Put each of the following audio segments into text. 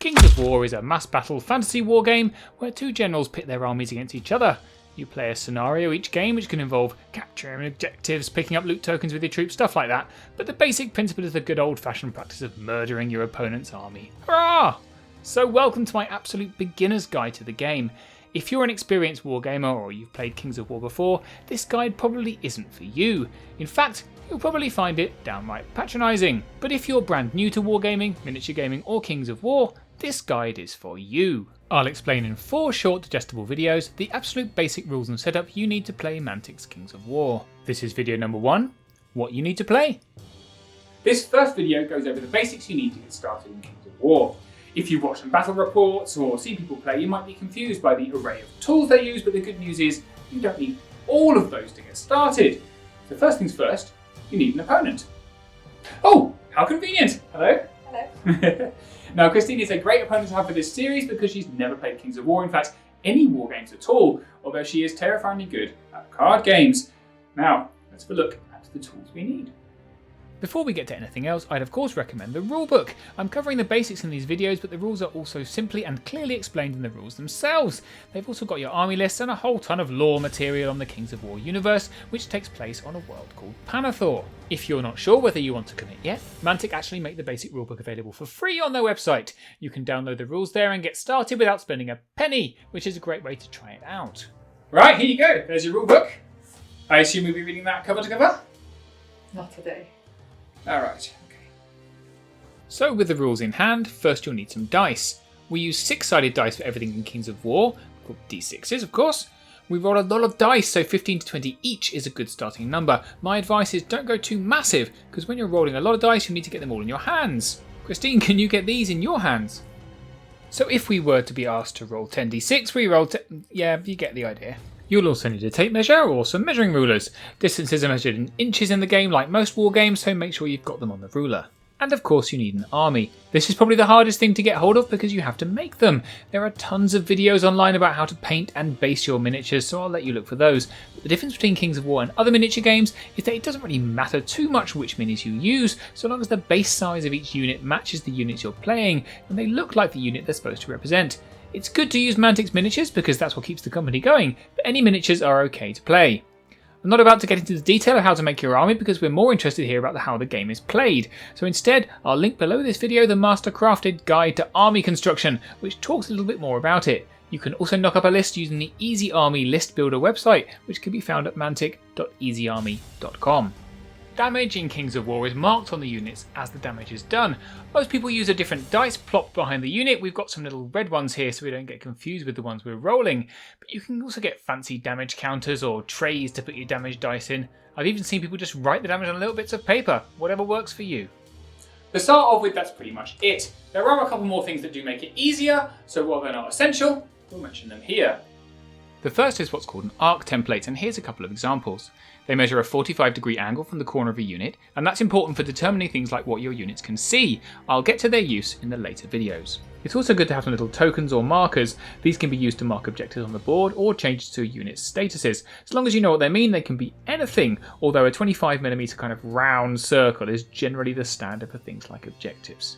Kings of War is a mass battle fantasy war game where two generals pit their armies against each other. You play a scenario each game which can involve capturing objectives, picking up loot tokens with your troops, stuff like that, but the basic principle is the good old fashioned practice of murdering your opponent's army. Hurrah! So welcome to my absolute beginner's guide to the game. If you're an experienced wargamer or you've played Kings of War before, this guide probably isn't for you. In fact, you'll probably find it downright patronising. But if you're brand new to wargaming, miniature gaming or Kings of War, this guide is for you. I'll explain in 4 short digestible videos the absolute basic rules and setup you need to play Mantic's Kings of War. This is video number 1, what you need to play. This first video goes over the basics you need to get started in Kings of War. If you've watched some battle reports or seen people play, you might be confused by the array of tools they use, but the good news is you don't need all of those to get started. So first things first, you need an opponent. Oh, how convenient! Hello? Hello. Now, Christine is a great opponent to have for this series because she's never played Kings of War, in fact, any war games at all, although she is terrifyingly good at card games. Now, let's have a look at the tools we need. Before we get to anything else, I'd of course recommend the Rulebook. I'm covering the basics in these videos, but the rules are also simply and clearly explained in the rules themselves. They've also got your army lists and a whole ton of lore material on the Kings of War universe, which takes place on a world called Panathor. If you're not sure whether you want to commit yet, Mantic actually make the basic rulebook available for free on their website. You can download the rules there and get started without spending a penny, which is a great way to try it out. Right, here you go. There's your rulebook. I assume we'll be reading that cover to cover? Not today. Alright, okay. So with the rules in hand, first you'll need some dice. We use 6-sided dice for everything in Kings of War, called D6s of course. We roll a lot of dice, so 15 to 20 each is a good starting number. My advice is don't go too massive, because when you're rolling a lot of dice you need to get them all in your hands. Christine, can you get these in your hands? So if we were to be asked to roll 10d6, we roll yeah, you get the idea. You'll also need a tape measure or some measuring rulers. Distances are measured in inches in the game like most war games, so make sure you've got them on the ruler. And of course you need an army. This is probably the hardest thing to get hold of because you have to make them. There are tons of videos online about how to paint and base your miniatures, so I'll let you look for those. But the difference between Kings of War and other miniature games is that it doesn't really matter too much which minis you use, so long as the base size of each unit matches the units you're playing and they look like the unit they're supposed to represent. It's good to use Mantic's miniatures because that's what keeps the company going, but any miniatures are okay to play. I'm not about to get into the detail of how to make your army because we're more interested here about how the game is played. So instead, I'll link below this video the Mastercrafted Guide to Army Construction, which talks a little bit more about it. You can also knock up a list using the Easy Army List Builder website, which can be found at mantic.easyarmy.com. Damage in Kings of War is marked on the units as the damage is done. Most people use a different dice plopped behind the unit. We've got some little red ones here so we don't get confused with the ones we're rolling. But you can also get fancy damage counters or trays to put your damage dice in. I've even seen people just write the damage on little bits of paper, whatever works for you. To start off with, that's pretty much it. There are a couple more things that do make it easier, so while they're not essential, we'll mention them here. The first is what's called an arc template, and here's a couple of examples. They measure a 45-degree angle from the corner of a unit, and that's important for determining things like what your units can see. I'll get to their use in the later videos. It's also good to have some little tokens or markers. These can be used to mark objectives on the board or changes to a unit's statuses. As long as you know what they mean, they can be anything, although a 25mm kind of round circle is generally the standard for things like objectives.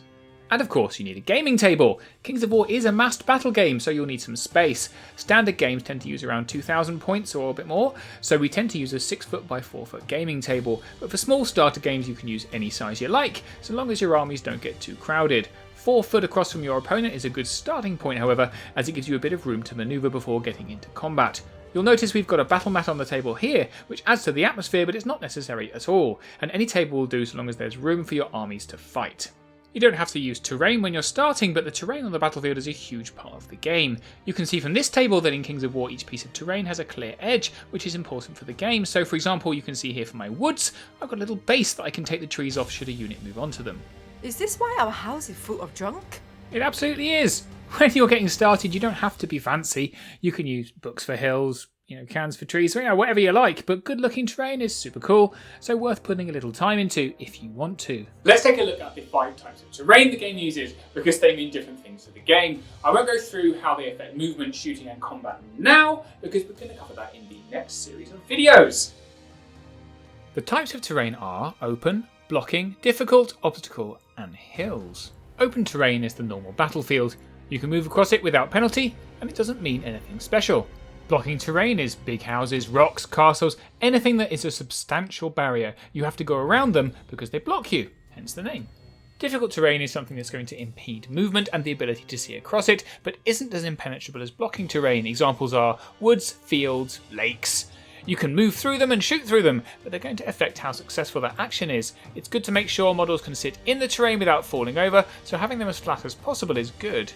And of course you need a gaming table. Kings of War is a massed battle game, so you'll need some space. Standard games tend to use around 2,000 points or a bit more, so we tend to use a 6-foot by 4-foot gaming table. But for small starter games you can use any size you like, so long as your armies don't get too crowded. 4 foot across from your opponent is a good starting point, however, as it gives you a bit of room to manoeuvre before getting into combat. You'll notice we've got a battle mat on the table here, which adds to the atmosphere, but it's not necessary at all, and any table will do so long as there's room for your armies to fight. You don't have to use terrain when you're starting, but the terrain on the battlefield is a huge part of the game. You can see from this table that in Kings of War each piece of terrain has a clear edge, which is important for the game. So for example, you can see here for my woods, I've got a little base that I can take the trees off should a unit move onto them. Is this why our house is full of junk? It absolutely is. When you're getting started, you don't have to be fancy. You can use books for hills, cans for trees, whatever you like, but good looking terrain is super cool, so worth putting a little time into if you want to. Let's take a look at the 5 types of terrain the game uses, because they mean different things to the game. I won't go through how they affect movement, shooting and combat now, because we're going to cover that in the next series of videos. The types of terrain are open, blocking, difficult, obstacle and hills. Open terrain is the normal battlefield. You can move across it without penalty, and it doesn't mean anything special. Blocking terrain is big houses, rocks, castles, anything that is a substantial barrier. You have to go around them because they block you, hence the name. Difficult terrain is something that's going to impede movement and the ability to see across it, but isn't as impenetrable as blocking terrain. Examples are woods, fields, lakes. You can move through them and shoot through them, but they're going to affect how successful that action is. It's good to make sure models can sit in the terrain without falling over, so having them as flat as possible is good.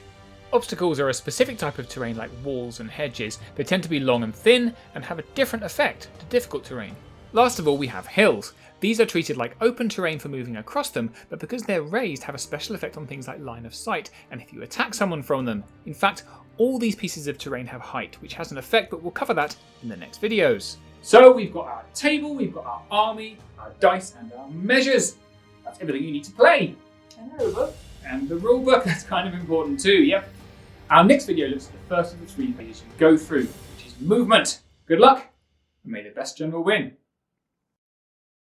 Obstacles are a specific type of terrain like walls and hedges. They tend to be long and thin and have a different effect to difficult terrain. Last of all, we have hills. These are treated like open terrain for moving across them, but because they're raised have a special effect on things like line of sight and if you attack someone from them. In fact, all these pieces of terrain have height, which has an effect, but we'll cover that in the next videos. So we've got our table, we've got our army, our dice and our measures. That's everything you need to play. And a rulebook. And the rulebook, that's kind of important too, yep. Our next video looks at the first of the 3 phases you go through, which is movement. Good luck, and may the best general win.